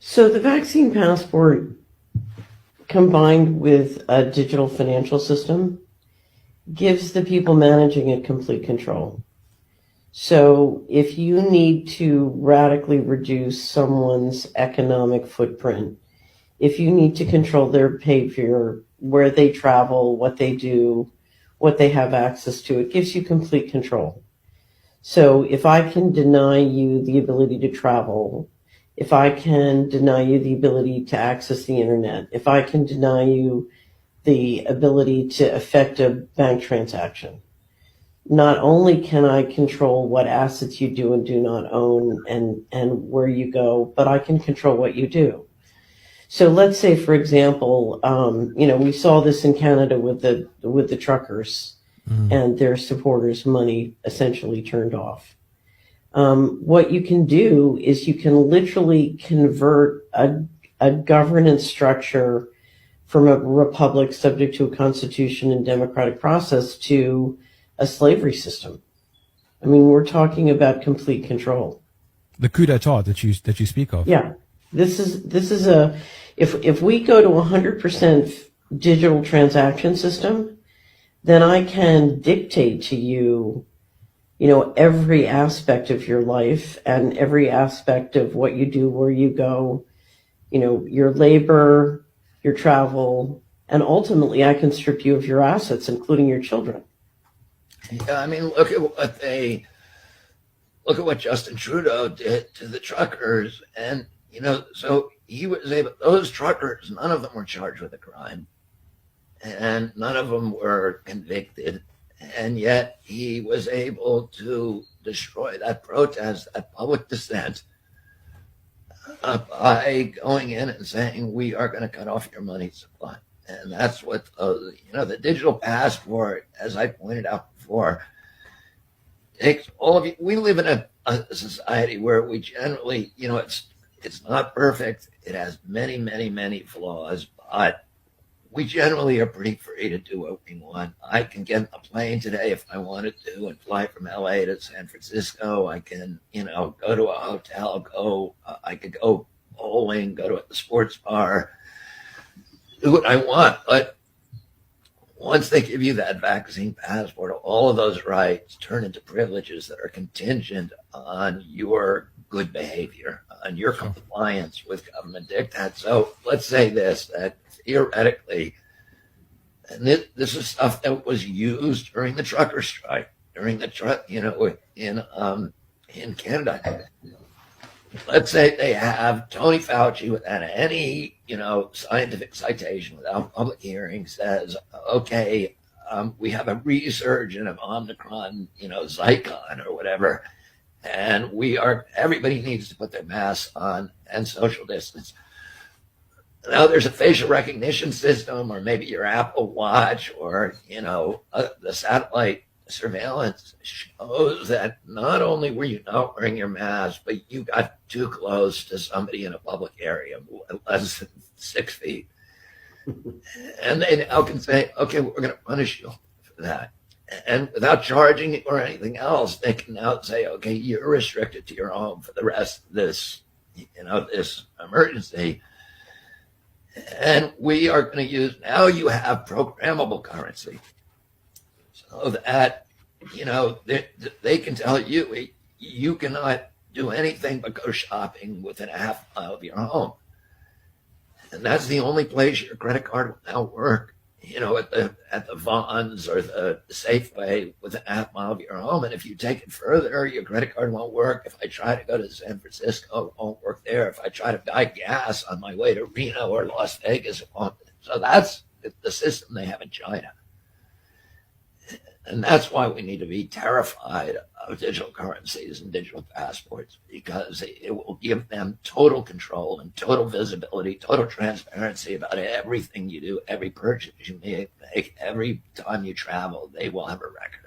So the vaccine passport combined with a digital financial system gives the people managing it complete control. So if you need to radically reduce someone's economic footprint, if you need to control their behavior, where they travel, what they do, what they have access to, it gives you complete control. So if I can deny you the ability to travel, if I can deny you the ability to access the internet, if I can deny you the ability to effect a bank transaction, not only can I control what assets you do and do not own and where you go, but I can control what you do. So let's say, for example, we saw this in Canada with the truckers and their supporters' money essentially turned off. What you can do is you can literally convert a governance structure from a republic subject to a constitution and democratic process to a slavery system. I mean, we're talking about complete control. The coup d'état that you speak of. Yeah, this is if we go to 100% digital transaction system, then I can dictate to you, every aspect of your life and every aspect of what you do, where you go, your labor, your travel, and ultimately I can strip you of your assets, including your children. Yeah, I mean, look at what Justin Trudeau did to the truckers, and so he was able. Those truckers, none of them were charged with a crime, and none of them were convicted, and yet he was able to destroy that protest, that public dissent, by going in and saying, we are going to cut off your money supply. And that's what, the digital passport, as I pointed out before, takes all of you. We live in a society where we generally, it's not perfect. It has many, many, many flaws, but we generally are pretty free to do what we want. I can get a plane today if I wanted to and fly from LA to San Francisco. I can, go to a hotel, I could go bowling, go to the sports bar, do what I want. But once they give you that vaccine passport, all of those rights turn into privileges that are contingent on your good behavior, on your compliance with government diktat. So let's say that theoretically, and this is stuff that was used during the trucker strike, during the in Canada. Let's say they have Tony Fauci without any, scientific citation, without public hearing, says, okay, we have a resurgence of Omicron, Zycon or whatever, and everybody needs to put their masks on and social distance. Now there's a facial recognition system, or maybe your Apple Watch, or, the satellite surveillance shows that not only were you not wearing your mask, but you got too close to somebody in a public area, less than 6 feet. And they now can say, okay, we're going to punish you for that. And without charging you or anything else, they can now say, okay, you're restricted to your home for the rest of this, this emergency. And we are going to use, now you have programmable currency. So that, they can tell you, you cannot do anything but go shopping within a half mile of your home. And that's the only place your credit card will now work, at the Vons or the Safeway within a half mile of your home. And if you take it further, your credit card won't work. If I try to go to San Francisco, it won't work there. If I try to buy gas on my way to Reno or Las Vegas, it won't. So that's the system they have in China. And that's why we need to be terrified of digital currencies and digital passports, because it will give them total control and total visibility, total transparency about everything you do, every purchase you make, every time you travel. They will have a record.